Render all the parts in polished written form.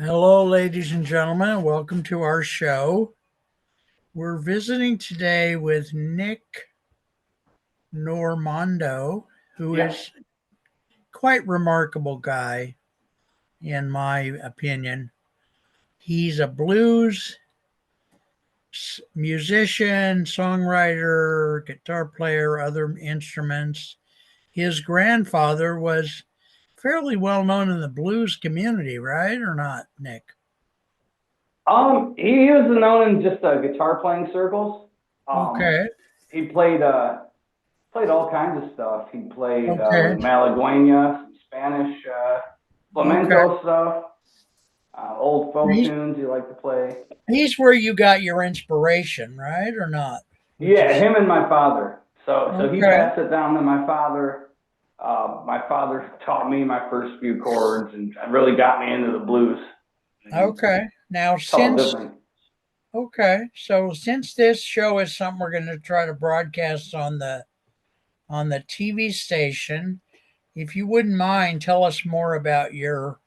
Hello, ladies and gentlemen. Welcome to our show. We're visiting today with Nick Normando, who Yeah. is quite remarkable guy, in my opinion. He's a blues musician, songwriter, guitar player, other instruments. His grandfather was fairly well known in the blues community, right or not, Nick? He was known in just guitar playing circles. Um, Okay. he played all kinds of stuff. He played Okay. like Malagueña, some Spanish Okay. flamenco stuff, old folk He's tunes he liked to play. He's where you got your inspiration, right, or not? Which Yeah, is him and my father. So he okay. passed it down to my father. My father taught me my first few chords and really got me into the blues. And Okay. Now, it's all different. since this show is something we're going to try to broadcast on the TV station, if you wouldn't mind, tell us more about your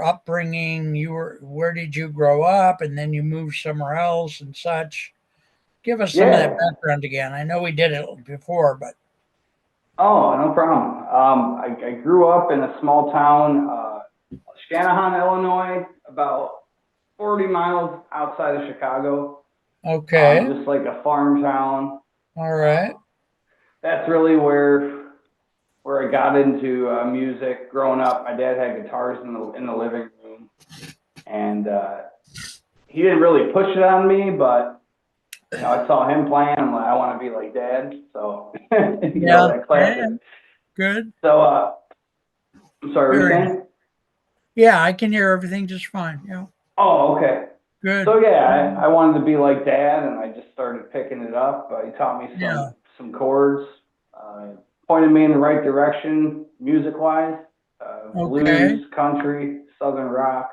upbringing. Where did you grow up, and then you moved somewhere else and such. Give us some of that Yeah. background again. I know we did it before, but Oh, no problem. I grew up in a small town, Shanahan, Illinois, about 40 miles outside of Chicago. okay. Just like a farm town. All right. Um, that's really where I got into music. Growing up, my dad had guitars in the living room, and he didn't really push it on me, but I saw him playing. I'm like, I want to be like Dad. So Yeah. that Yeah. classic. Good. So I'm sorry, what were you Very saying? Yeah, I can hear everything just fine. Yeah. Oh, okay. Good. So yeah, I wanted to be like Dad, and I just started picking it up. He taught me Yeah. some chords, uh, pointed me in the right direction, music wise, Okay. blues, country, southern rock.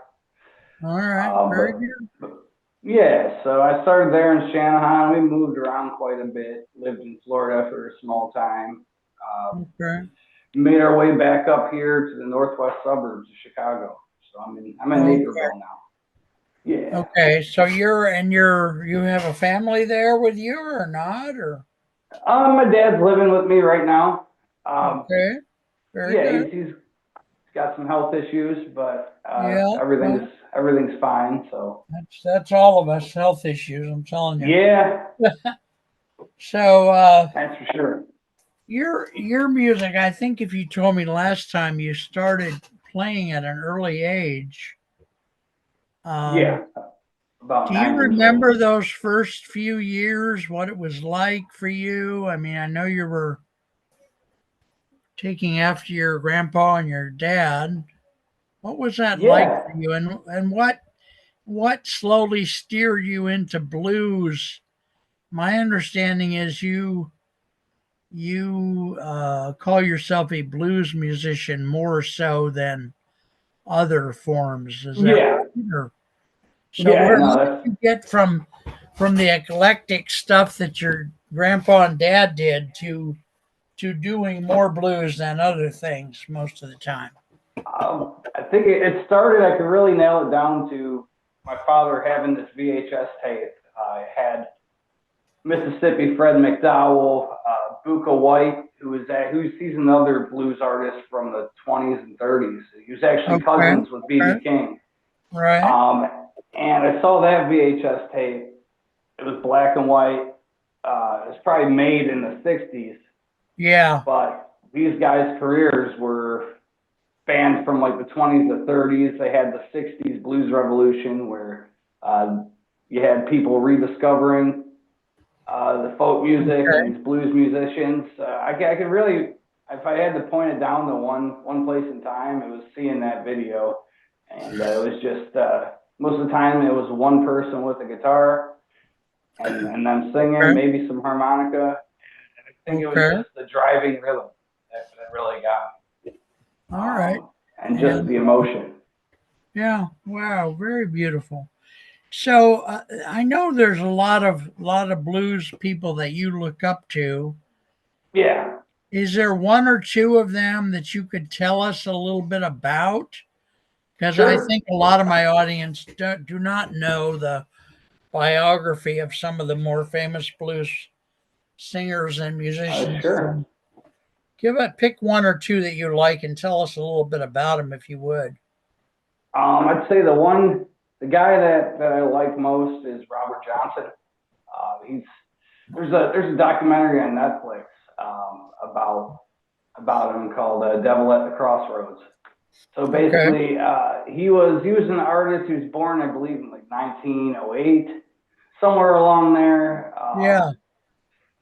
All right. Uh, Very but, good. but yeah, so I started there in Shanahan. We moved around quite a bit. Lived in Florida for a small time. Okay. Made our way back up here to the northwest suburbs of Chicago. So I'm in Okay. Naperville now. Yeah. Okay. So you have a family there with you or not? Or My dad's living with me right now. Um, okay. Very yeah, good. he's got some health issues, but Yeah. Well, everything's fine. So that's all of us health issues. I'm telling you. yeah, So that's for sure. your music. I think if you told me last time you started playing at an early age. Um, Yeah, about Do you 9 years old. remember those first few years, what it was like for you? I mean, I know you were taking after your grandpa and your dad. What was that like Yeah, for you? And what slowly steered you into blues? My understanding is you call yourself a blues musician more so than other forms. Is that yeah, right? So yeah. where how No, did you get from the eclectic stuff that your grandpa and dad did to doing more blues than other things most of the time? I think it started. I could really nail it down to my father having this VHS tape. I had Mississippi Fred McDowell, Buka White, he's another blues artist from the 20s and 30s. He was actually Okay. cousins with Okay. B.B. King. Right. Um, and I saw that VHS tape. It was black and white. It was probably made in the 60s, Yeah. but these guys' careers were spanned from like the 20s to 30s. They had the 60s blues revolution where you had people rediscovering the folk music and Okay. these blues musicians. I could really, if I had to point it down to one place in time, it was seeing that video, and it was just most of the time it was one person with a guitar and them singing, Okay. maybe some harmonica. And I think it was Okay. just the driving rhythm that really got me, All right. and just And the emotion. yeah. Wow. Very beautiful. So I know there's a lot of blues people that you look up to. Yeah. Is there one or two of them that you could tell us a little bit about? Because I Sure. think a lot of my audience do not know the biography of some of the more famous blues singers and musicians. Sure. So pick one or two that you like and tell us a little bit about them if you would. I'd say the guy that I like most is Robert Johnson. He's there's a documentary on Netflix about him called "Devil at the Crossroads." So Okay. basically, he was an artist. He was born, I believe, in like 1908, somewhere along there. Yeah.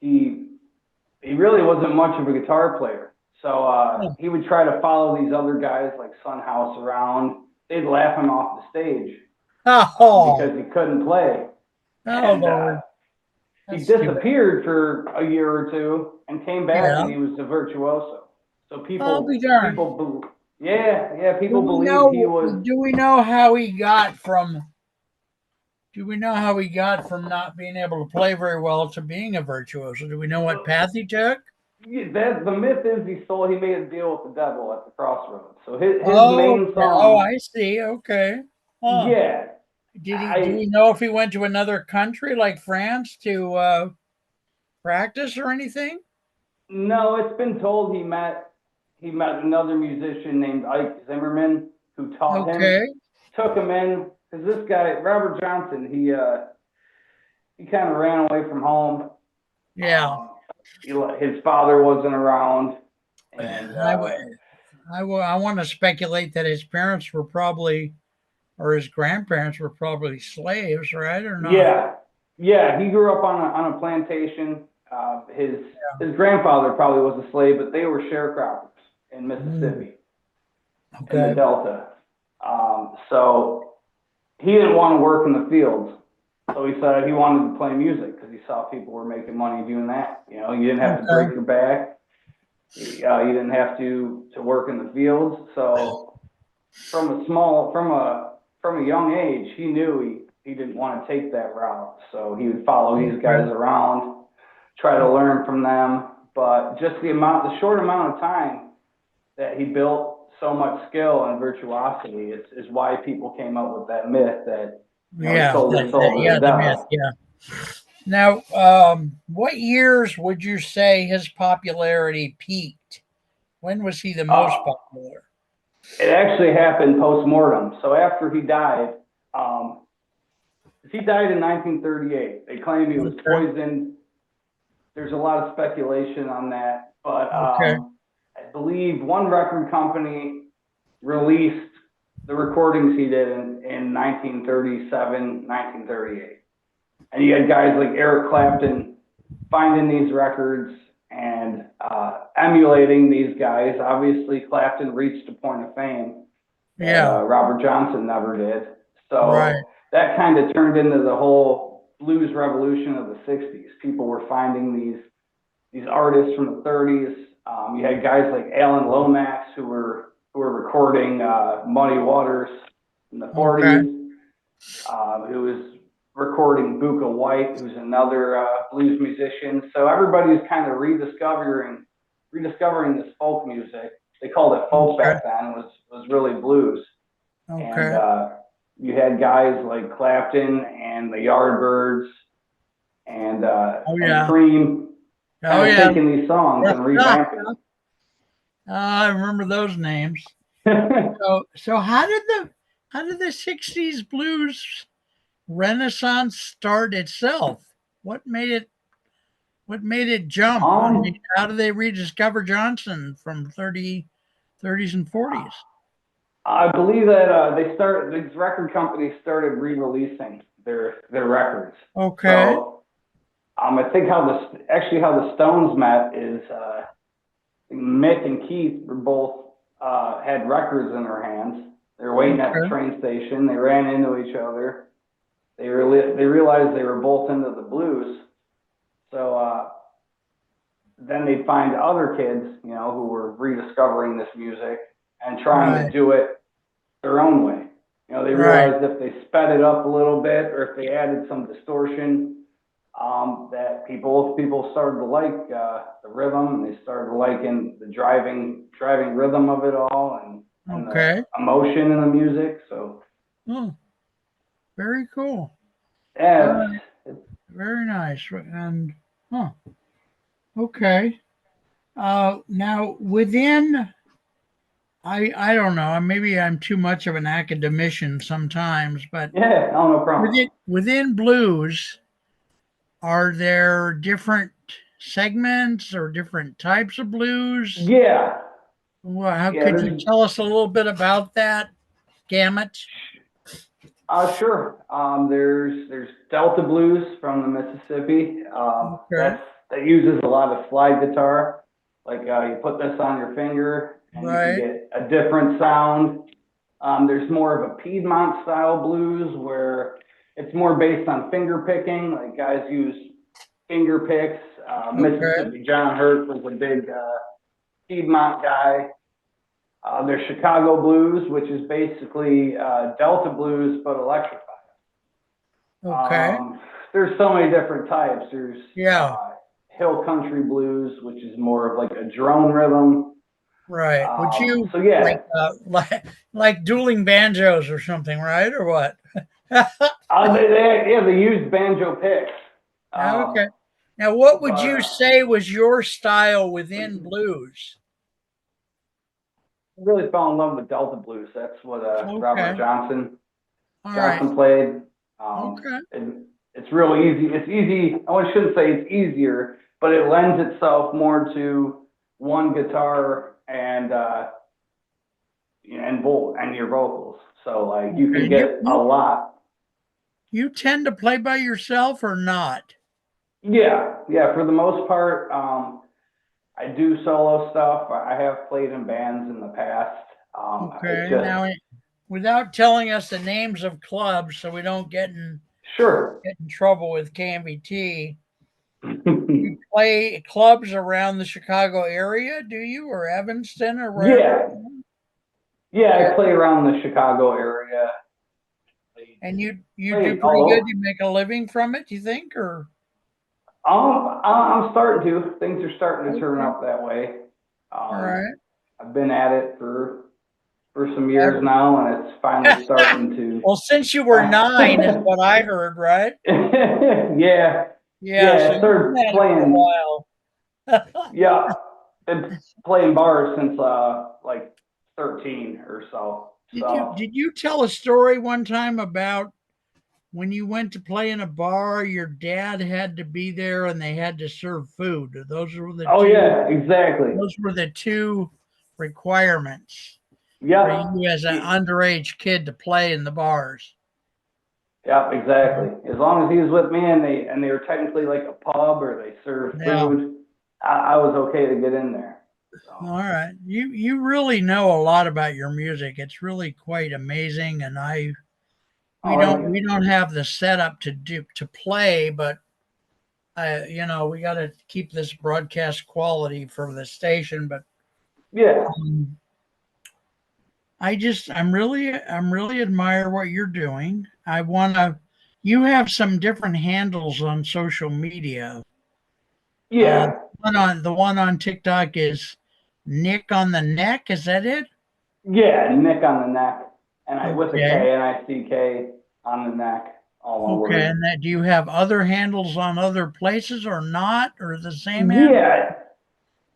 He he really wasn't much of a guitar player. So he would try to follow these other guys like Sunhouse around. They'd laugh him off the stage Oh, because he couldn't play. oh And Lord. he That's too bad. disappeared for a year or two and came back, Yeah. and he was a virtuoso. So I'll be darned. yeah, Do people we believed he know was. do we know how he got from do we know how he got from not being able to play very well to being a virtuoso? Do we know what path he took? Yeah, that the myth is he made a deal with the devil at the crossroads. So his Oh, main okay. Oh, song, I see. Okay. Huh. yeah, Do I we know if he went to another country like France to practice or anything? no, it's been told he met another musician named Ike Zimmerman who taught him, Okay. took him in because this guy Robert Johnson he kind of ran away from home. Yeah. Um, his father wasn't around, and I would I want to speculate that his parents were probably or his grandparents were probably slaves, right? Or not? yeah, yeah, he grew up on a plantation. His grandfather probably was a slave, but they were sharecroppers in Mm, Mississippi in the okay. Delta. So he didn't want to work in the fields. So he said he wanted to play music because he saw people were making money doing that. You know, you didn't have to break Okay. your back. You didn't have to work in the fields. So from a young age, he knew he didn't want to take that route. So he would follow these guys Okay. around, try to learn from them. But just the short amount of time that he built so much skill and virtuosity is why people came up with that myth that he Yeah. sold his soul to Yeah. the The myth. devil. Yeah. Now, what years would you say his popularity peaked? When was he the most Uh, popular? it actually happened post mortem. So after um, he died in 1938. They claim he was Okay. poisoned. There's a lot of speculation on that, but Okay. I believe one record company released the recordings he did in 1937, 1938. And you had guys like Eric Clapton finding these records and emulating these guys. Obviously, Clapton reached a point of fame that Yeah. Robert Johnson never did. Right. So that kind of turned into the whole blues revolution of the 60s. People were finding these artists from the 30s. You had guys like Alan Lomax who were recording Muddy Waters in the Okay. 40s. Who was recording Buka White, who's another blues musician. So everybody's kind of rediscovering this folk music. They called it folk Okay. back then. Was really blues, and Okay. you had guys like Clapton and the Yardbirds Oh and yeah. Cream, Oh kind of yeah. taking these songs and revamping I remember those names. them. So how did the '60s blues renaissance start itself? What made it what made it jump? I mean, um, how did they rediscover Johnson from 30s and 40s? I believe that these record companies started re-releasing their records. Okay. So I think how the Stones met is Mick and Keith were both had records in their hands. They were waiting at the Okay. train station. They ran into each other. They realized they were both into the blues. So then they'd find other kids, who were rediscovering this music and trying to Right. do it their own way. They Right. realized if they sped it up a little bit or if they added some distortion, that people started to like the rhythm and they started liking the driving rhythm of it all. And and the Okay. emotion in the music. So Oh, very cool. All yeah, right. Very nice. And huh. Okay. Now within, I don't know. Maybe I'm too much of an academician sometimes, but yeah, oh, no problem. within blues, are there different segments or different types of blues? Yeah, Well, how yeah. could you tell us a little bit about that gamut? Sure. There's Delta blues from the Mississippi. Okay. That uses a lot of slide guitar. Like you put this on your finger and you can Right. get a different sound. There's more of a Piedmont style blues where it's more based on finger picking. Like guys use finger picks. Okay. Mississippi John Hurt was a big Piedmont guy. There's Chicago blues, which is basically Delta blues but electrified. Okay. There's so many different types. There's Yeah. hill country blues, which is more of like a drone rhythm. Right. Would you So yeah, like dueling banjos or something, right? Or what? they use banjo picks. Okay. Now, what would But you say was your style within blues? I really fell in love with Delta blues. That's what Robert Okay. All right. Johnson played. Okay. And it's real easy. It's easy. I shouldn't say it's easier, but it lends itself more to one guitar and your vocals. So like you Okay. can And you, get a you lot. you tend to play by yourself or not? Yeah, yeah. For the most part, I do solo stuff. I have played in bands in the past. It's Okay. just Now, without telling us the names of clubs, so we don't sure. get in trouble with KMVT, you play clubs around the Chicago area, do you, or Evanston, or wherever? Yeah, yeah. I play around the Chicago area. And you do Play pretty all good. over. You make a living from it, you think, or I'm starting to. Things are starting to turn okay, up that way. all Um, right. I've been at it for some years now, and it's finally starting to. Well, since you were 9, is what I heard, right? Yeah, Yeah, yeah. so I you've been started at it for a playing. while. Yeah, been playing bars since like 13 or so. So. Did you tell a story one time about when you went to play in a bar, your dad had to be there and they had to serve food? Oh yeah, exactly. Those were the two requirements for Yep. you as an underage kid to play in the bars. Yep, exactly. As long as he was with me and they were technically like a pub or they served Yeah. food, I was okay to get in there. All So. right. You really know a lot about your music. It's really quite amazing, and Oh, thank you. we don't have the setup to play, but we got to keep this broadcast quality for the station, but Yeah. um, I'm really admire what you're doing. You have some different handles on social media. Uh, Yeah. the one on TikTok is Nick on the Neck. Is that it? Yeah. Nick on the neck. With a Okay. K, Nick on the neck, all one Okay. word. And that do you have other handles on other places or not, or the same handle? Yeah.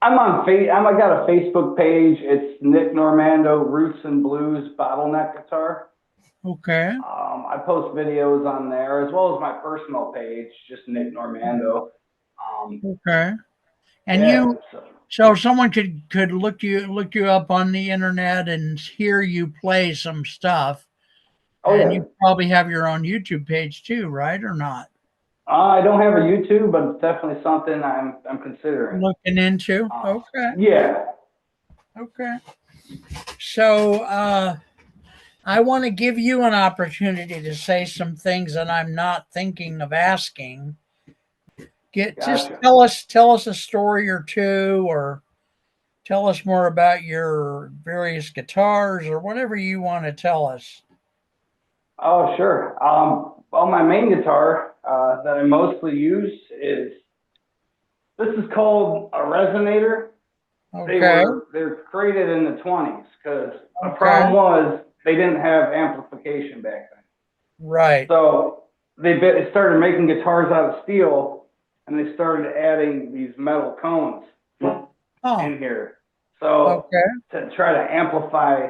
I got a Facebook page. It's Nick Normando Roots and Blues Bottleneck Guitar. Okay. I post videos on there as well as my personal page, just Nick Normando. Okay. And Yeah. you so someone could look you up on the internet and hear you play some stuff. Oh And yeah. you probably have your own YouTube page too, right? Or not? I don't have a YouTube, but it's definitely something I'm considering. Looking into? Okay. Yeah. Okay. So I want to give you an opportunity to say some things that I'm not thinking of asking. Just Gotcha. tell us a story or two, or tell us more about your various guitars, or whatever you want to tell us. Oh, sure. Well, my main guitar that I mostly use is this is called a resonator. Okay. They're created in the 20s because the Okay. problem was they didn't have amplification back then. Right. So they started making guitars out of steel, and they started adding these metal cones Oh, in here. So okay. to try to amplify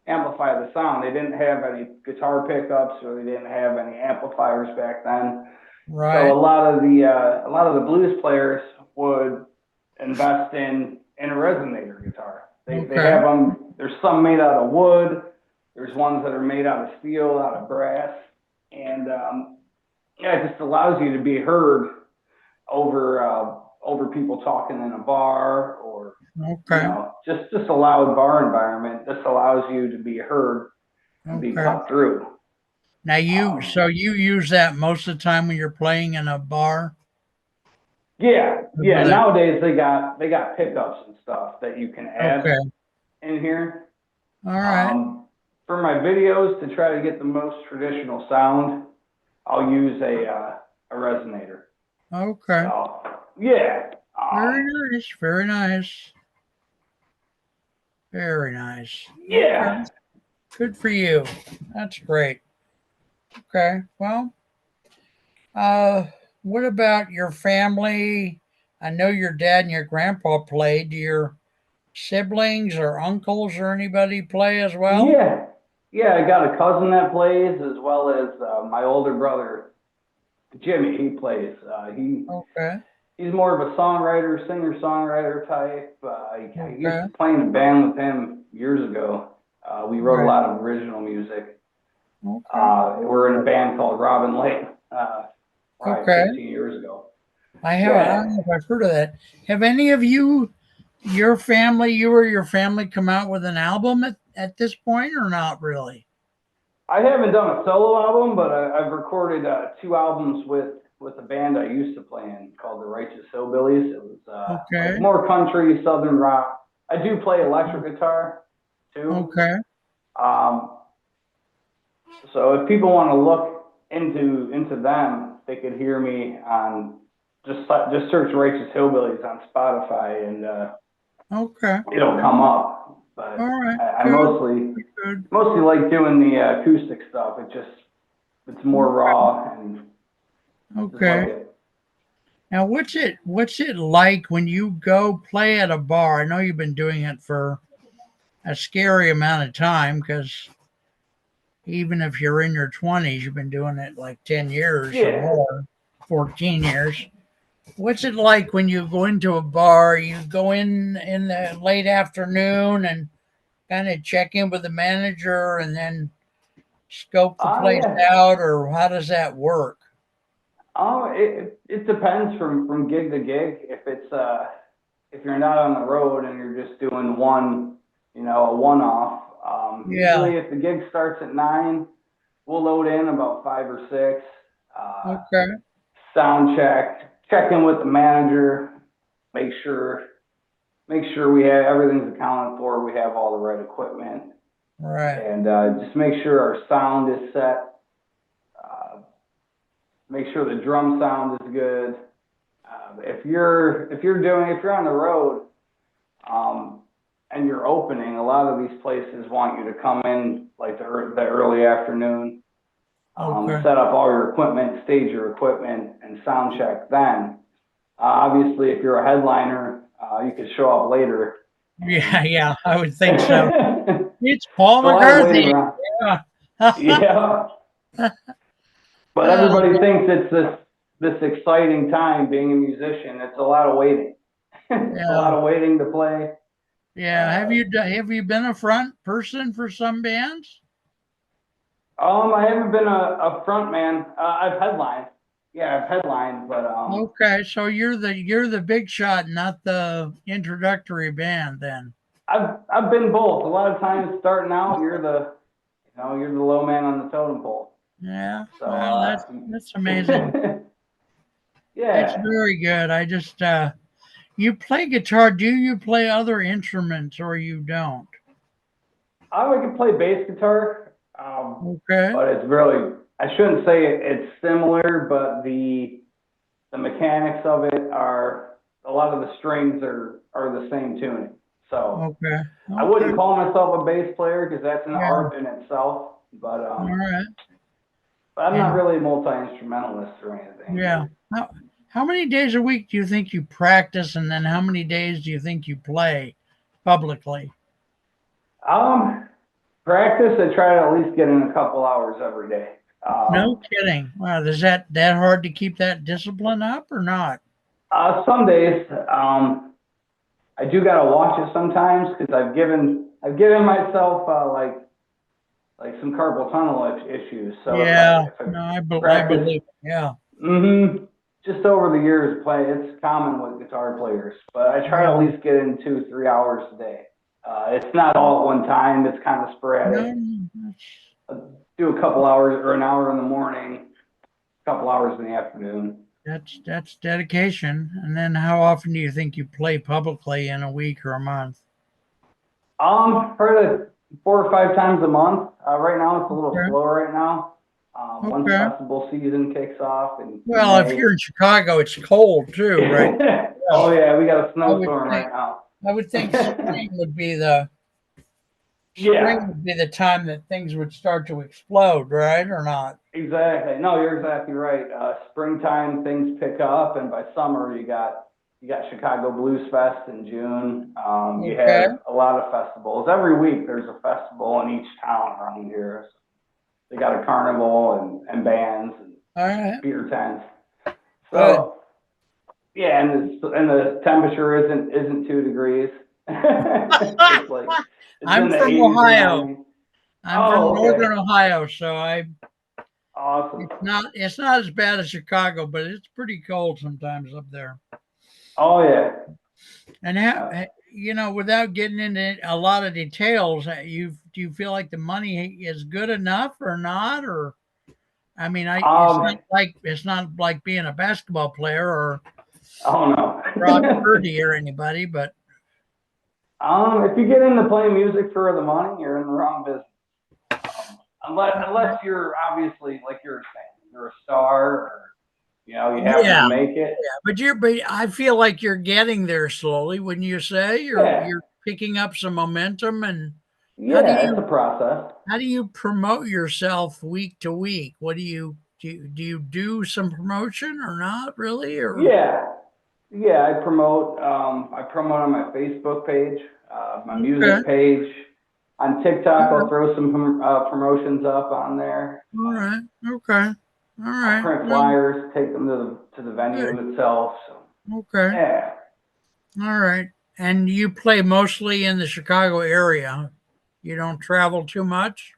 the sound, they didn't have any guitar pickups or they didn't have any amplifiers back then. So Right. a lot of the blues players would invest in a resonator guitar. They Okay. have them. There's some made out of wood. There's ones that are made out of steel, out of brass, and yeah, it just allows you to be heard over people talking in a bar, or Okay. just a loud bar environment. This allows you to be heard and be Okay. cut through. Now Um, so you use that most of the time when you're playing in a bar? yeah. Nowadays they got pickups and stuff that you can add Okay. in here. All right. Um, for my videos, to try to get the most traditional sound, I'll use a resonator. Okay. So yeah, Very nice. Very nice. Very nice. Okay. yeah. Good for you. That's great. Okay. Well, uh, what about your family? I know your dad and your grandpa played. Do your siblings or uncles or anybody play as well? Yeah, yeah, I got a cousin that plays, as well as my older brother Jimmy. He plays. Okay. He's more of a songwriter, singer songwriter type. I used Okay. to play in a band with him years ago. We wrote a Right. lot of original music. Okay. We're in a band called Robin Lake. Probably Okay. 15 years ago. I Yeah, don't know if I've heard of that. Have any of you, your family, you or your family, come out with an album at this point or not really? I haven't done a solo album, but I've recorded 2 albums with a band I used to play in called the Righteous Hillbillies. It was like Okay. more country, southern rock. I do play electric guitar too. Okay. Um, so if people want to look into them, they could hear me on just search Righteous Hillbillies on Spotify, and Okay. it'll come up. All But right. I Good. Good. mostly like doing the acoustic stuff. It's more raw and just like Okay. it. Now, what's it like when you go play at a bar? I know you've been doing it for a scary amount of time because even if you're in your 20s, you've been doing it like 10 years or Yeah. more, 14 years. What's it like when you go into a bar? You go in the late afternoon and kind of check in with the manager and then scope the place Yeah. out, or how does that work? It depends from gig to gig. If you're not on the road and you're just doing a one off. Yeah. Usually, if the gig starts at 9, we'll load in about 5 or 6. Uh, Okay. Sound check in with the manager, make sure we have everything's accounted for. We have all the right equipment, Right. and just make sure our sound is set. Uh, Make sure the drum sound is good. If you're on the road, and you're opening, a lot of these places want you to come in like the early afternoon, Okay. set up all your equipment, stage your equipment, and sound check then. Obviously, if you're a headliner, you could show up later. Yeah. And Yeah. I would think so. it's It's Paul a lot of waiting McCarthy. around. Yeah. Yeah, but everybody thinks it's this exciting time being a musician. It's a lot of waiting. It's a Yeah. lot of waiting to play. Yeah. Uh, Have you been a front person for some bands? I haven't been a front man. I've headlined. Yeah, I've headlined, but Okay, so you're the big shot, not the introductory band then. I've been both. A lot of times starting out, you're the low man on the totem pole. Yeah. So Well, that's amazing. It's yeah, very good. I just you play guitar. Do you play other instruments or you don't? I can play bass guitar, Okay. but it's really, I shouldn't say it's similar, but the mechanics of it are a lot of the strings are the same tuning. So Okay. I wouldn't call myself a bass player because that's an Yeah. art in itself. But All right. I'm And not really a multi-instrumentalist or anything. yeah. How many days a week do you think you practice, and then how many days do you think you play publicly? Practice, I try to at least get in a couple hours every day. No kidding. Wow, is that hard to keep that discipline up or not? Some days, I do gotta watch it sometimes because I've given myself some carpal tunnel issues. So Yeah. if I No, I practice, believe. Yeah. just over the years, it's common with guitar players, but I try to Yeah. at least get in 2, 3 hours a day. It's not all at one time. It's kind of No, sporadic. Do a couple hours or an hour in the morning, a couple hours in the afternoon. that's dedication. And then how often do you think you play publicly in a week or a month? Probably 4 or 5 times a month. Right now it's a little Okay. slow right now. Once Okay. festival season kicks off in Well, if May. you're in Chicago, it's cold too, right? Oh yeah, we got a I would snowstorm think right now. I would think spring Yeah, would be the time that things would start to explode, right? Or not? exactly. No, you're exactly right. Springtime things pick up, and by summer you got Chicago Blues Fest in June. You Okay. have a lot of festivals. Every week there's a festival in each town around here. So they got a carnival and bands and All right. beer tents. Good. So yeah, and the temperature isn't 2 degrees. it's like it's in I'm the from 80s or Ohio. 90s. I'm from Oh, okay. northern Ohio, so Awesome. it's not as bad as Chicago, but it's pretty cold sometimes up there. Oh yeah. And Uh, without getting into a lot of details, do you feel like the money is good enough or not? Or I mean, um. it's not like being a basketball player or Oh no. Brock Purdy or anybody, but If you get into playing music for the money, you're in the wrong business. Unless you're obviously like you're saying, you're a star, or you happen to yeah, make it. but I feel like you're getting there slowly. Wouldn't you say Yeah. you're picking up some momentum? And how do Yeah, it's a you process. how do you promote yourself week to week? What do you do some promotion or not really? Or Yeah. Yeah, I promote on my Facebook page, my okay, music page. On TikTok, I'll all throw some promotions up on there. right, okay, all I'll right, print well, flyers, take them to the good, venue itself. So okay, yeah. all right. And you play mostly in the Chicago area. You don't travel too much.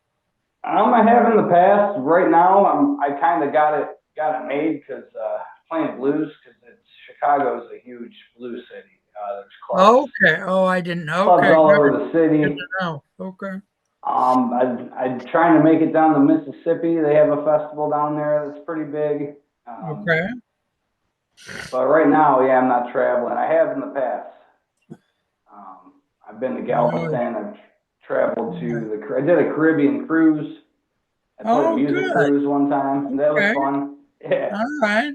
I have in the past. Right now, I kind of got it made because playing blues because Chicago's a huge blues city. There's Okay. Oh, I didn't know. clubs Okay, all over good. the Good city. to know. Okay. I'm trying to make it down to Mississippi. They have a festival down there that's pretty big. Okay. But right now, yeah, I'm not traveling. I have in the past. I've been to Oh, Galveston. I've traveled I did a Caribbean cruise. I played a oh, music good. cruise one time. That was Okay. fun. Yeah. All right.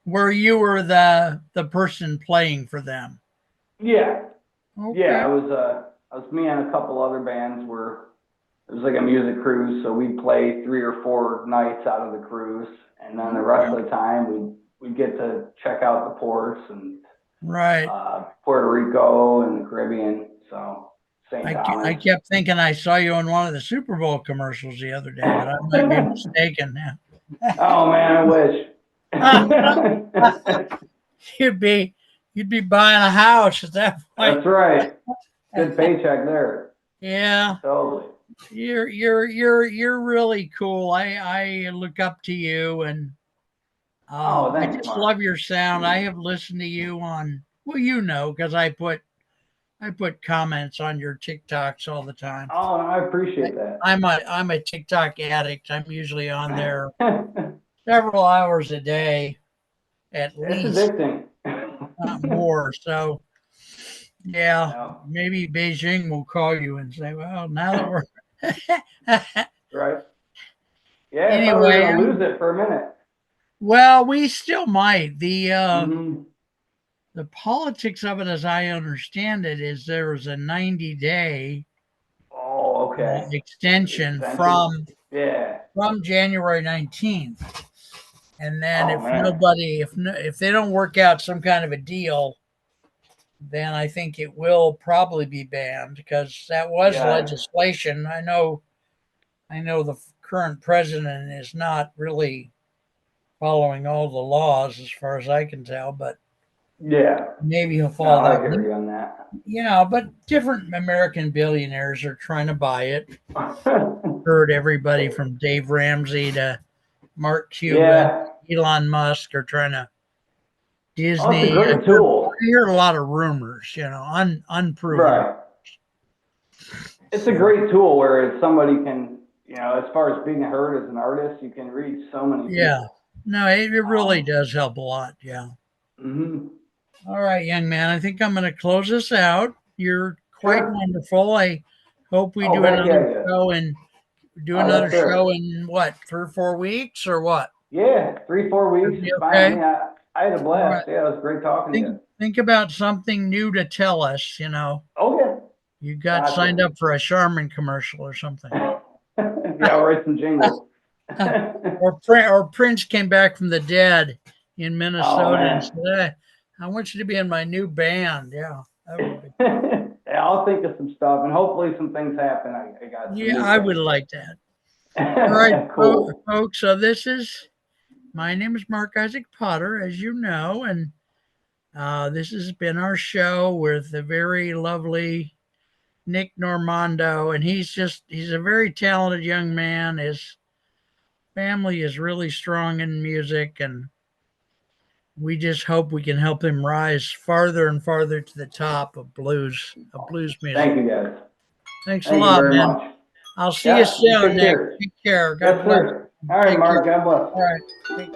Where you were the person playing for them. Yeah. Yeah. Okay. I was me and a couple other bands where it was like a music cruise. So we'd play 3 or 4 nights out of the cruise. And then the rest Okay. of the time we'd get to check out the ports and Right. Puerto Rico and the Caribbean. So St. I Thomas. kept thinking I saw you on one of the Super Bowl commercials the other day, but I might be mistaken. Oh man, I wish. you'd be you'd be buying a house at that point. That's right. Good paycheck there. Yeah. Totally. You're really cool. I look up to you, and Oh, I thanks, just Mark. love your sound. I have listened to you on because I put comments on your TikToks all the time. Oh, I appreciate that. I'm a TikTok addict. I'm usually on there several hours a day at It's least, addicting. not more. So yeah, Yeah, maybe Beijing will call you and say, well, now that we're right. Yeah, I thought we were anyway, gonna lose it for a minute. well, we still might. Hmm. The politics of it, as I understand it, is there was a 90-day Oh, okay. extension Extension. Yeah. from January 19th. And then Oh if man. nobody, if no, if they don't work out some kind of a deal, then I think it will probably be banned because that was Yeah. legislation. I know the current president is not really following all the laws as far as I can tell, but Yeah. maybe he'll No, follow I that. hear you on that. Yeah, but different American billionaires are trying to buy it. Heard everybody from Dave Ramsey to Mark Cuban, Yeah. Elon Musk are trying to Oh, it's a Disney. great tool. I heard a lot of rumors, unproven. Right. It's a great tool where somebody can, as far as being heard as an artist, you can reach so many Yeah. people. No, it really Um, does help a lot. Yeah. hmm All right, young man. I think I'm going to close this out. You're quite Sure. wonderful. I hope we Oh, do heck another yeah, yeah. show and do Oh, another yes, show sir. in what, 3 or 4 weeks or what? Yeah, 3-4 weeks That'd be is fine. I okay. mean, I had a All right. blast. Yeah, it was great talking to you. Think about something new to tell us. Okay, You got signed gotcha. up for a Charmin commercial or something. Yeah, I'll write some jingles. or Prince came back from the dead in Oh Minnesota and man. said, I want you to be in my new band. Yeah, that would be. Yeah, I'll think of some stuff, and hopefully some things happen. I got some Yeah, new I would things. like that. All right, Cool. folks. So my name is Mark Isaac Potter, as you know, and this has been our show with the very lovely Nick Normando, and he's a very talented young man. His family is really strong in music, and we just hope we can help him rise farther and farther to the top of blues music. Thank you, guys. Thanks a Thank you lot, very man. much. I'll see you Yeah, you soon, take Nick. care. Take care. God Yes, bless. sir. All right, Take care. Mark. God bless. All right. Take